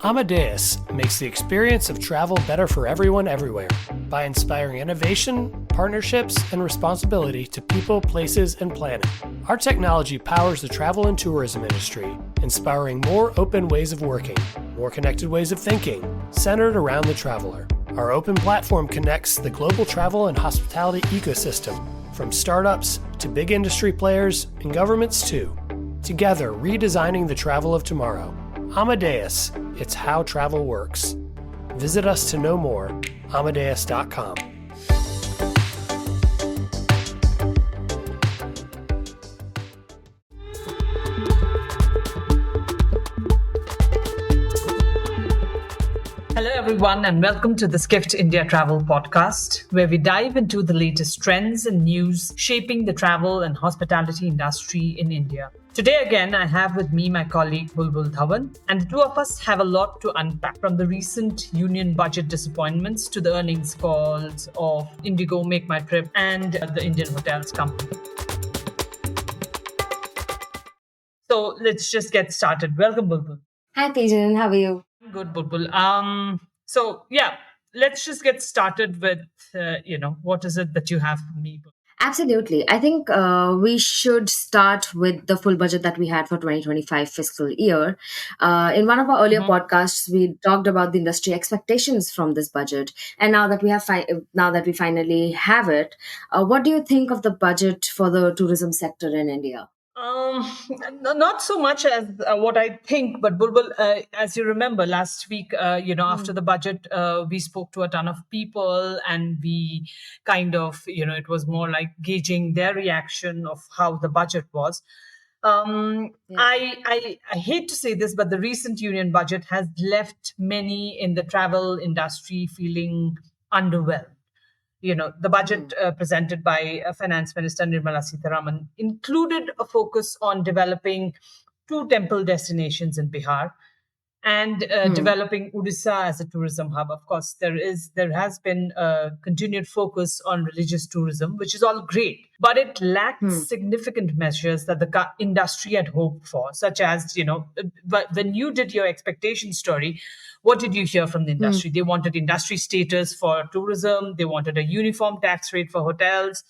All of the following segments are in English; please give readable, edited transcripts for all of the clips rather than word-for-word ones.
Amadeus makes the experience of travel better for everyone everywhere by inspiring innovation, partnerships, and responsibility to people, places, and planet. Our technology powers the travel and tourism industry, inspiring more open ways of working, more connected ways of thinking, centered around the traveler. Our open platform connects the global travel and hospitality ecosystem, from startups to big industry players and governments too. Together, redesigning the travel of tomorrow. Amadeus, it's how travel works. Visit us to know more, Amadeus.com. Hello, everyone, and welcome to the SKift India Travel Podcast, where we dive into the latest trends and news shaping the travel and hospitality industry in India. Today, again, I have with me my colleague Bulbul Dhawan, and the two of us have a lot to unpack, from the recent union budget disappointments to the earnings calls of IndiGo, MakeMyTrip, and the Indian Hotels Company. So let's just get started. Welcome, Bulbul. Hi, Peden. How are you? Good, Bulbul. Let's just get started with, what is it that you have for me? Absolutely. I think we should start with the full budget that we had for 2025 fiscal year. In one of our earlier podcasts, we talked about the industry expectations from this budget, and now that we finally have it, what do you think of the budget for the tourism sector in India? Not so much as what I think, but Bulbul, as you remember last week, after the budget, we spoke to a ton of people, and we kind of, it was more like gauging their reaction of how the budget was. I hate to say this, but the recent union budget has left many in the travel industry feeling underwhelmed. The budget presented by Finance Minister Nirmala Sitharaman included a focus on developing 2 temple destinations in Bihar and developing Odisha as a tourism hub. Of course, there has been a continued focus on religious tourism, which is all great, but it lacked significant measures that the industry had hoped for, such as, when you did your expectation story, what did you hear from the industry? They wanted industry status for tourism. They wanted a uniform tax rate for hotels.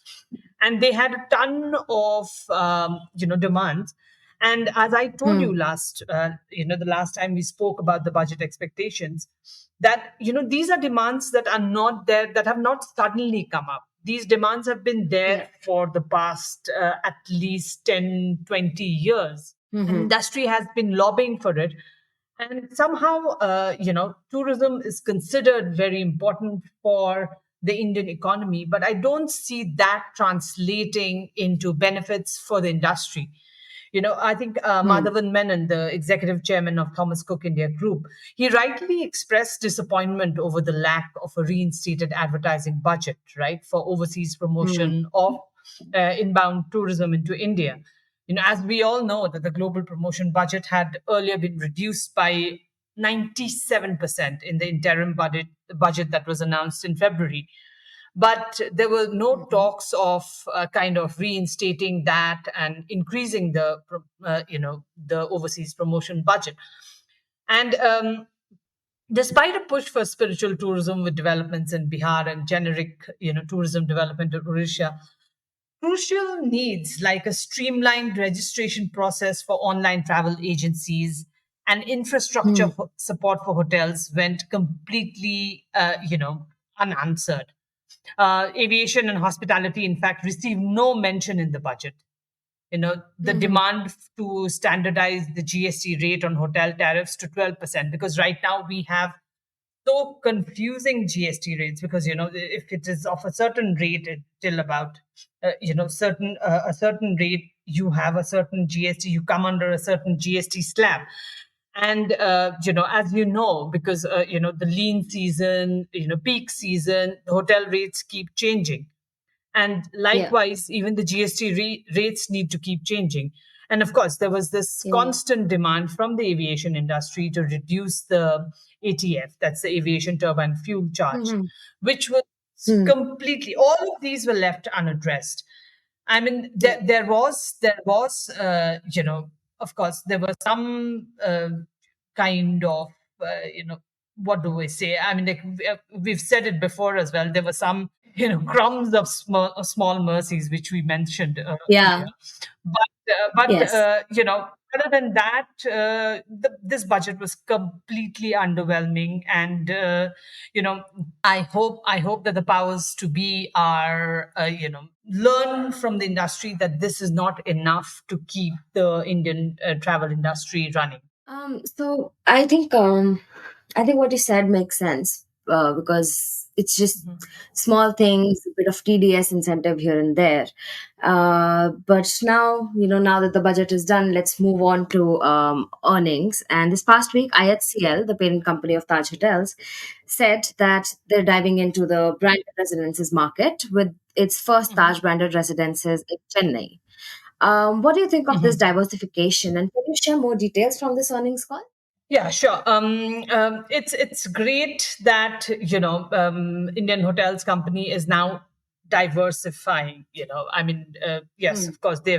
And they had a ton of, demands. And as I told you the last time we spoke about the budget expectations, that, these are demands that are not there, that have not suddenly come up. These demands have been there for the past at least 10, 20 years. And industry has been lobbying for it. And somehow, tourism is considered very important for the Indian economy, but I don't see that translating into benefits for the industry. I think Madhavan Menon, the executive chairman of Thomas Cook India Group, he rightly expressed disappointment over the lack of a reinstated advertising budget, right, for overseas promotion of inbound tourism into India. As we all know, that the global promotion budget had earlier been reduced by 97% in the interim budget that was announced in February. But there were no talks of kind of reinstating that and increasing the overseas promotion budget. And despite a push for spiritual tourism with developments in Bihar and generic, tourism development in Odisha, crucial needs like a streamlined registration process for online travel agencies and infrastructure support for hotels went completely, unanswered. Aviation and hospitality, in fact, received no mention in the budget. The demand to standardize the GST rate on hotel tariffs to 12%, because right now we have so confusing GST rates, because if it is of a certain rate, it's still about a certain rate, you have a certain GST, you come under a certain GST slab. And as because the lean season, peak season, the hotel rates keep changing, and likewise even the GST rates need to keep changing. And of course, there was this constant demand from the aviation industry to reduce the ATF, that's the aviation turbine fuel charge, which was completely, all of these were left unaddressed. I mean, there was, of course, there were some kind of what do we say? I mean, like we've said it before as well. There were some, crumbs of small mercies which we mentioned Yeah. earlier. But Yes. other than that, this budget was completely underwhelming, and I hope that the powers to be are learn from the industry that this is not enough to keep the Indian travel industry running. So I think what you said makes sense, because it's just Mhm. small things, a bit of TDS incentive here and there. But now, now that the budget is done, let's move on to earnings. And this past week, IHCL, the parent company of Taj Hotels, said that they're diving into the branded residences market with its first Mhm. Taj branded residences in Chennai. What do you think of this Mhm. diversification? And can you share more details from this earnings call? Yeah, sure. It's great that Indian Hotels Company is now diversifying. I mean, yes, Hmm. of course they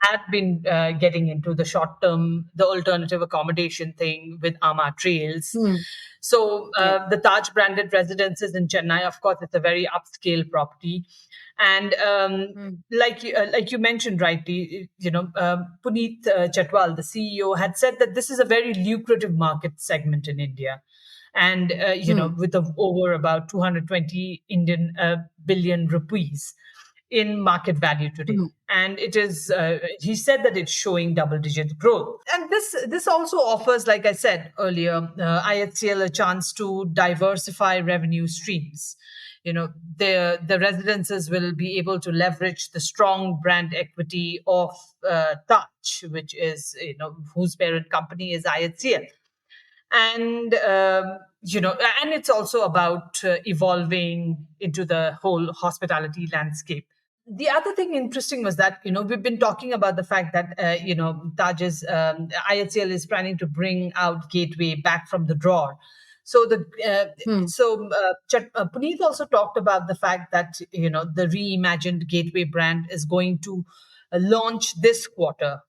had been getting into the short term, the alternative accommodation thing with Ama Trails. Hmm. So Yeah. the Taj branded residences in Chennai, of course, it's a very upscale property, and Hmm. like you mentioned rightly, Puneet Chatwal, the CEO, had said that this is a very lucrative market segment in India, and Hmm. with over about 220 Indian billion rupees in market value today. Hmm. And it is, he said that it's showing double-digit growth, and this also offers, like I said earlier, IHCL a chance to diversify revenue streams. The residences will be able to leverage the strong brand equity of Taj, which is, whose parent company is IHCL. And and it's also about evolving into the whole hospitality landscape. The other thing interesting was that we've been talking about the fact that Taj's IHCL is planning to bring out Gateway back from the drawer. So the Hmm. so Puneet also talked about the fact that the reimagined Gateway brand is going to launch this quarter.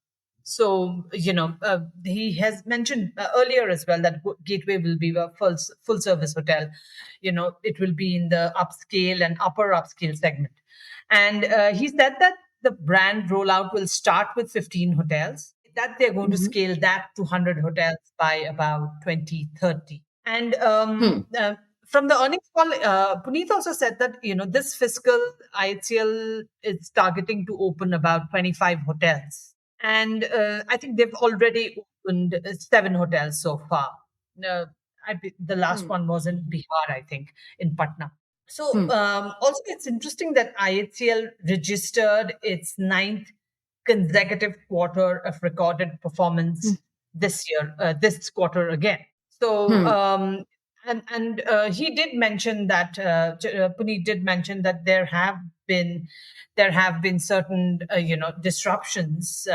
So he has mentioned earlier as well that Gateway will be a full service hotel. It will be in the upscale and upper upscale segment, and he said that the brand rollout will start with 15 hotels, that they're going to Mhm. scale that to 100 hotels by about 2030. And Hmm. from the earnings call, Puneet also said that this fiscal IHCL is targeting to open about 25 hotels, and I think they've already opened 7 hotels so far. Uh, the last Hmm. one was in Bihar, I think, in Patna. So Hmm. also, it's interesting that IHCL registered its ninth consecutive quarter of recorded Hmm. performance this year, this quarter again. So Hmm. and he did mention that Puneet did mention that there have been certain disruptions.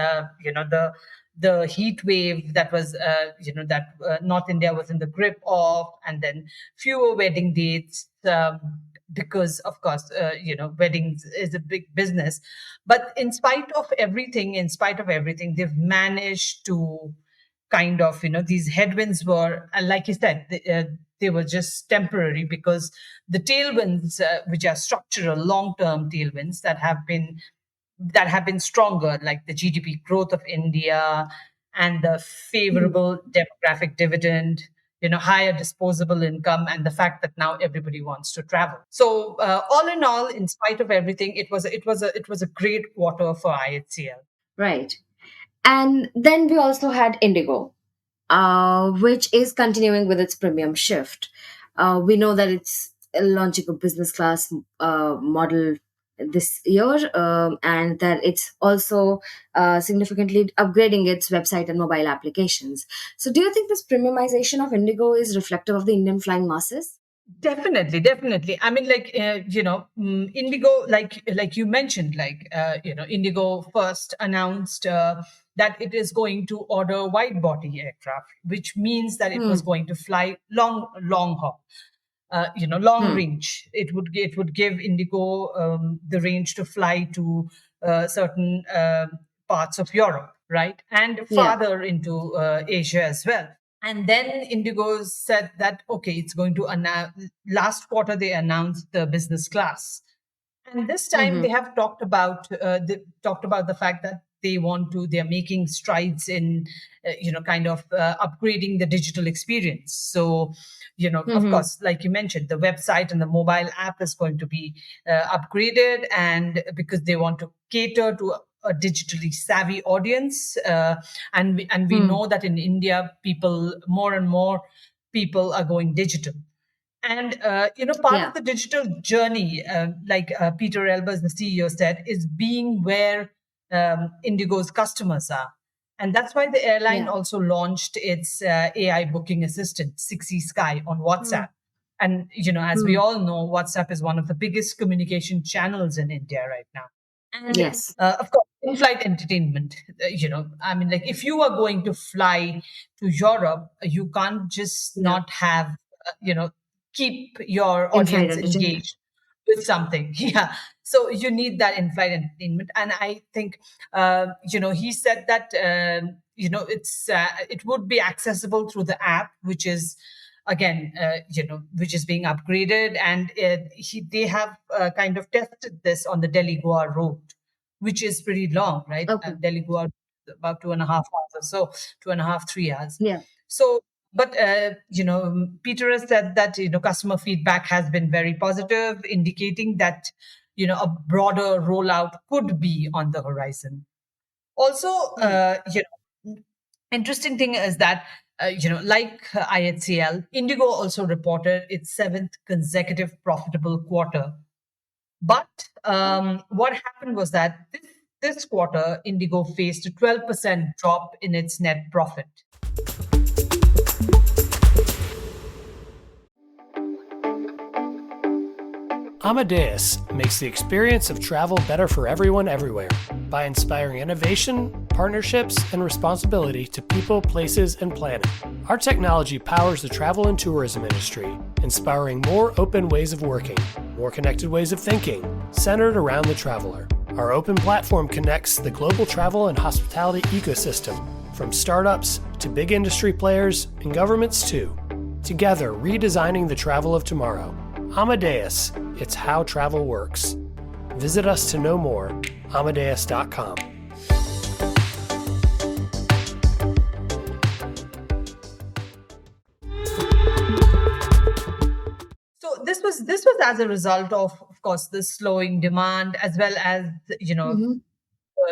The heat wave that was that North India was in the grip of, and then fewer wedding dates, because of course weddings is a big business. But in spite of everything, they've managed to kind of, these headwinds were, like you said, they were just temporary, because the tailwinds, which are structural long term tailwinds that have been stronger, like the GDP growth of India and the Hmm. favorable demographic dividend, higher disposable income, and the fact that now everybody wants to travel. So all in all, in spite of everything, it was a great quarter for IHCL. Right. And then we also had Indigo, which is continuing with its premium shift. We know that it's launching a business class model this year, and that it's also significantly upgrading its website and mobile applications. So, do you think this premiumization of Indigo is reflective of the Indian flying masses? Definitely, definitely. I mean, like Indigo, like you mentioned, Indigo first announced that it is going to order wide body aircraft, which means that it was Hmm. going to fly long haul, long Hmm. range. It would give Indigo the range to fly to certain parts of Europe, right, and Yeah. farther into Asia as well. And then IndiGo said that, okay, it's going to announce, last quarter they announced the business class. And this time they have talked about the fact that they're making strides in, kind of upgrading the digital experience. So, of course, like you mentioned, the website and the mobile app is going to be upgraded, and because they want to cater to a digitally savvy audience, and we know that in India, more and more people are going digital. And, part of the digital journey, like Peter Elbers, the CEO, said, is being where IndiGo's customers are. And that's why the airline also launched its AI booking assistant, 6E Sky, on WhatsApp. And, as we all know, WhatsApp is one of the biggest communication channels in India right now. And Yes. Of course, in-flight entertainment, like if you are going to fly to Europe, you can't just not have, keep your audience engaged with something. Yeah. So you need that in-flight entertainment. And I think, he said that, it would be accessible through the app, which is, again, which is being upgraded. And they have kind of tested this on the Delhi-Goa route, which is pretty long, right? Okay. Delhi-Goa, about 2.5 hours or so, 2.5, 3 hours. Yeah. So, but, Peter has said that, customer feedback has been very positive, indicating that, a broader rollout could be on the horizon. Also, interesting thing is that, like IHCL, IndiGo also reported its 7th consecutive profitable quarter. But what happened was that this quarter, IndiGo faced a 12% drop in its net profit. Amadeus makes the experience of travel better for everyone everywhere by inspiring innovation, partnerships, and responsibility to people, places, and planet. Our technology powers the travel and tourism industry, inspiring more open ways of working, more connected ways of thinking, centered around the traveler. Our open platform connects the global travel and hospitality ecosystem, from startups to big industry players and governments too. Together, redesigning the travel of tomorrow. Amadeus, it's how travel works. Visit us to know more, Amadeus.com. So this was as a result of course, the slowing demand, as well as,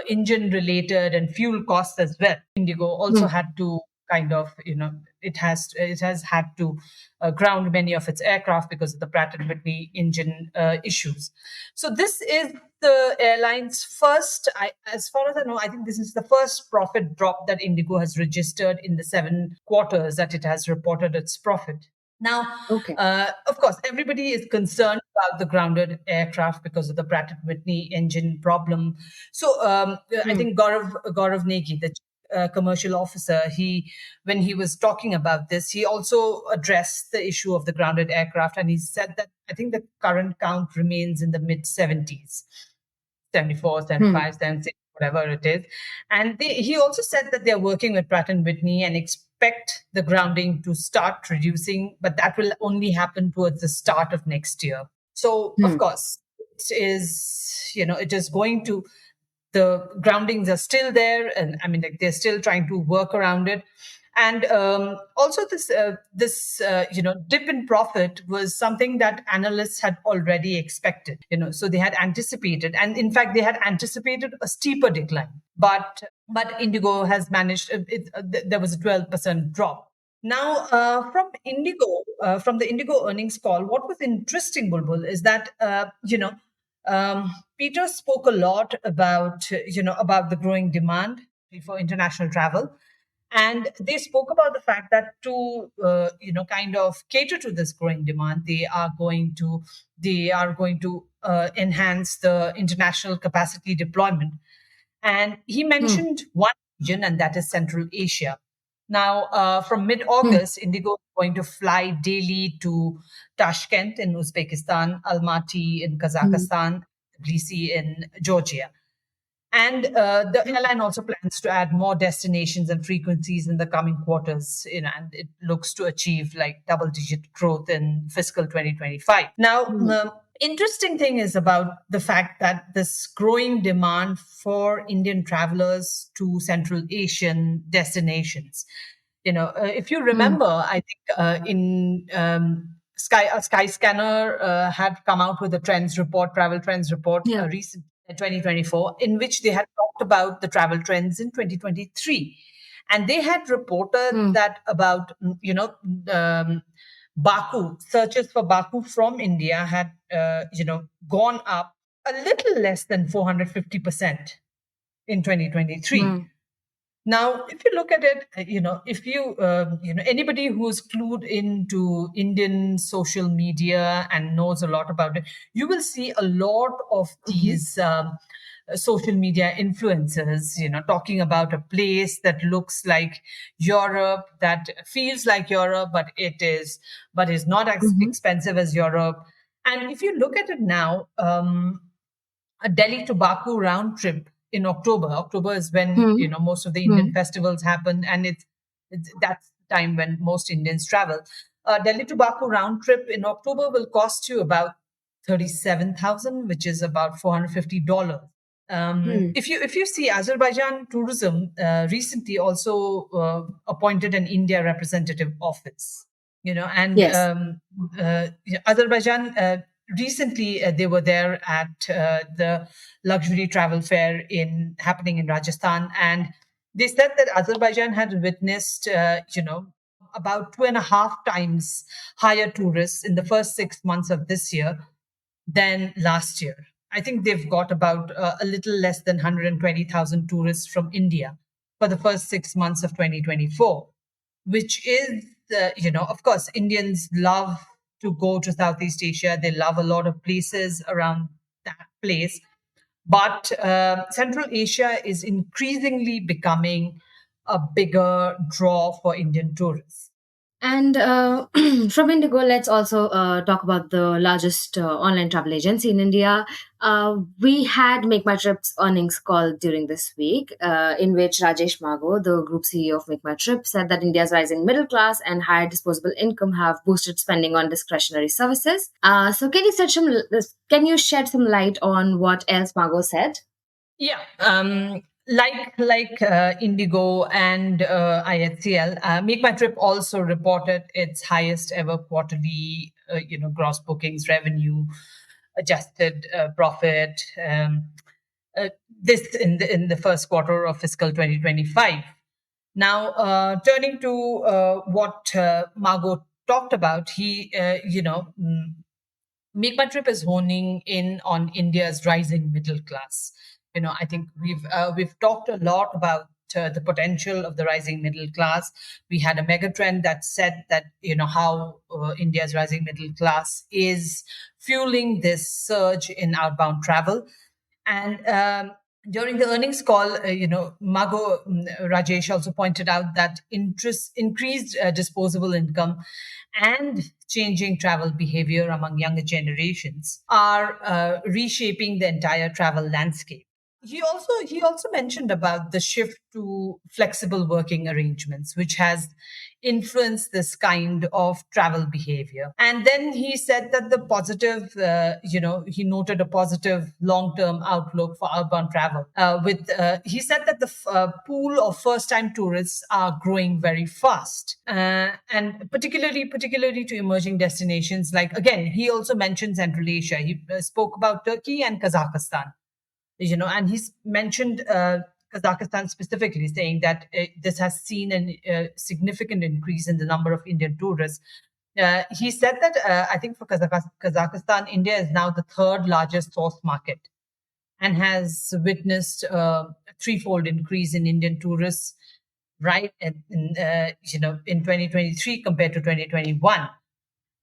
engine related and fuel costs as well. IndiGo also had to kind of, it has had to ground many of its aircraft because of the Pratt & Whitney engine issues. So this is the airline's first, as far as I know, I think this is the first profit drop that IndiGo has registered in the 7 quarters that it has reported its profit. Now, of course, everybody is concerned about the grounded aircraft because of the Pratt & Whitney engine problem. So I think Gaurav Negi, the commercial officer, when he was talking about this, he also addressed the issue of the grounded aircraft, and he said that I think the current count remains in the mid 70s, 74, 75, 76, whatever it is. And he also said that they're working with Pratt & Whitney and expect the grounding to start reducing, but that will only happen towards the start of next year. So, of course, it is going to, the groundings are still there, and I mean, like, they're still trying to work around it. And also this dip in profit was something that analysts had already expected. So they had anticipated, and in fact, they had anticipated a steeper decline. But IndiGo has managed. There was a 12% drop. Now, from the IndiGo earnings call, what was interesting, Bulbul, is that Peter spoke a lot about the growing demand for international travel. And they spoke about the fact that to kind of cater to this growing demand, they are going to enhance the international capacity deployment. And he mentioned one region, and that is Central Asia. Now, from mid-August, IndiGo is going to fly daily to Tashkent in Uzbekistan, Almaty in Kazakhstan, Tbilisi in Georgia. And the airline also plans to add more destinations and frequencies in the coming quarters, and it looks to achieve like double-digit growth in fiscal 2025. Now, interesting thing is about the fact that this growing demand for Indian travelers to Central Asian destinations. If you remember, I think in Skyscanner had come out with a travel trends report, recent 2024, in which they had talked about the travel trends in 2023, and they had reported that about Baku searches for Baku from India had gone up a little less than 450% in 2023. Now, if you look at it, if you, anybody who's clued into Indian social media and knows a lot about it, you will see a lot of these social media influencers, talking about a place that looks like Europe, that feels like Europe, but is not as expensive as Europe. And if you look at it now, a Delhi to Baku round trip in October. October is when most of the Indian festivals happen, and it's that's the time when most Indians travel. Delhi to Baku round trip in October will cost you about 37,000, which is about $450. If you see, Azerbaijan tourism recently also appointed an India representative office. And Azerbaijan. Recently, they were there at the luxury travel fair happening in Rajasthan, and they said that Azerbaijan had witnessed, about 2.5 times higher tourists in the first 6 months of this year than last year. I think they've got about a little less than 120,000 tourists from India for the first 6 months of 2024, which is, of course, Indians love to go to Southeast Asia. They love a lot of places around that place. But Central Asia is increasingly becoming a bigger draw for Indian tourists. And from IndiGo, let's also talk about the largest online travel agency in India. We had MakeMyTrip's earnings call during this week, in which Rajesh Mago, the group CEO of MakeMyTrip, said that India's rising middle class and higher disposable income have boosted spending on discretionary services. So can you shed some light on what else Mago said? Yeah. Like IndiGo and IHCL, MakeMyTrip also reported its highest ever quarterly, gross bookings revenue, adjusted profit. This in the first quarter of fiscal 2025. Now, turning to what Margot talked about, MakeMyTrip is honing in on India's rising middle class. I think we've talked a lot about the potential of the rising middle class. We had a mega trend that said that how India's rising middle class is fueling this surge in outbound travel. And during the earnings call, Mago Rajesh also pointed out that increased disposable income and changing travel behavior among younger generations are reshaping the entire travel landscape. He also mentioned about the shift to flexible working arrangements, which has influenced this kind of travel behavior. And then he said that the positive, he noted a positive long-term outlook for outbound travel. He said that the pool of first-time tourists are growing very fast, and particularly to emerging destinations. Like, again, he also mentioned Central Asia. He spoke about Turkey and Kazakhstan. And he's mentioned Kazakhstan specifically, saying that this has seen a significant increase in the number of Indian tourists. He said that I think for Kazakhstan, India is now the third largest source market and has witnessed a threefold increase in Indian tourists, right, in 2023 compared to 2021.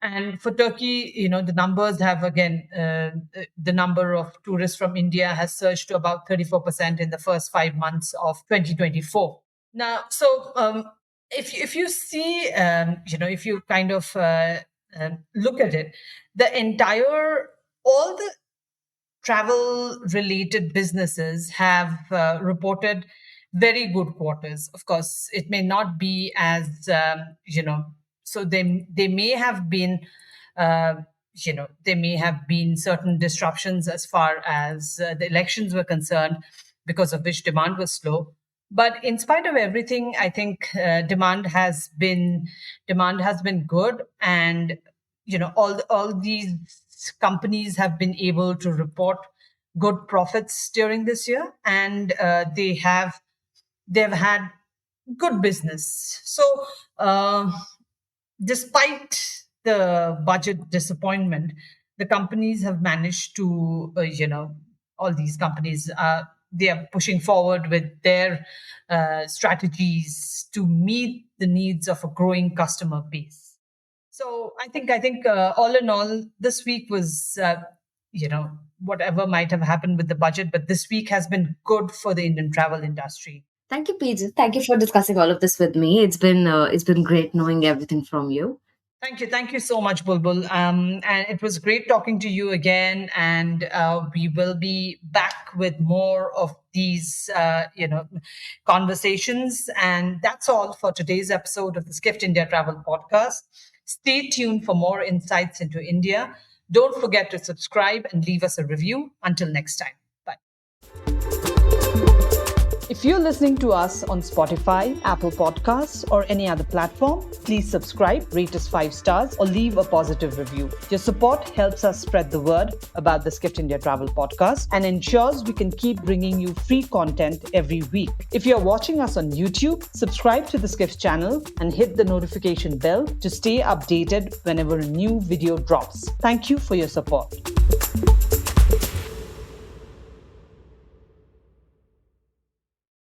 And for Turkey, the numbers have, again, the number of tourists from India has surged to about 34% in the first 5 months of 2024. Now, so if you see, if you kind of look at it, all the travel-related businesses have reported very good quarters. Of course, it may not be as so they may have been there may have been certain disruptions as far as the elections were concerned, because of which demand was slow. But in spite of everything, I think demand has been good, and all these companies have been able to report good profits during this year, and they've had good business. So despite the budget disappointment, the companies have managed to all these companies they are pushing forward with their strategies to meet the needs of a growing customer base. So I think all in all, this week was whatever might have happened with the budget, but this week has been good for the Indian travel industry. Thank you, Peden. Thank you for discussing all of this with me. It's been great knowing everything from you. Thank you so much, Bulbul. And it was great talking to you again. And we will be back with more of these, conversations. And that's all for today's episode of the SKift India Travel Podcast. Stay tuned for more insights into India. Don't forget to subscribe and leave us a review. Until next time. Bye. If you're listening to us on Spotify, Apple Podcasts, or any other platform, please subscribe, rate us 5 stars, or leave a positive review. Your support helps us spread the word about the SKift India Travel Podcast and ensures we can keep bringing you free content every week. If you're watching us on YouTube, subscribe to the SKift channel and hit the notification bell to stay updated whenever a new video drops. Thank you for your support.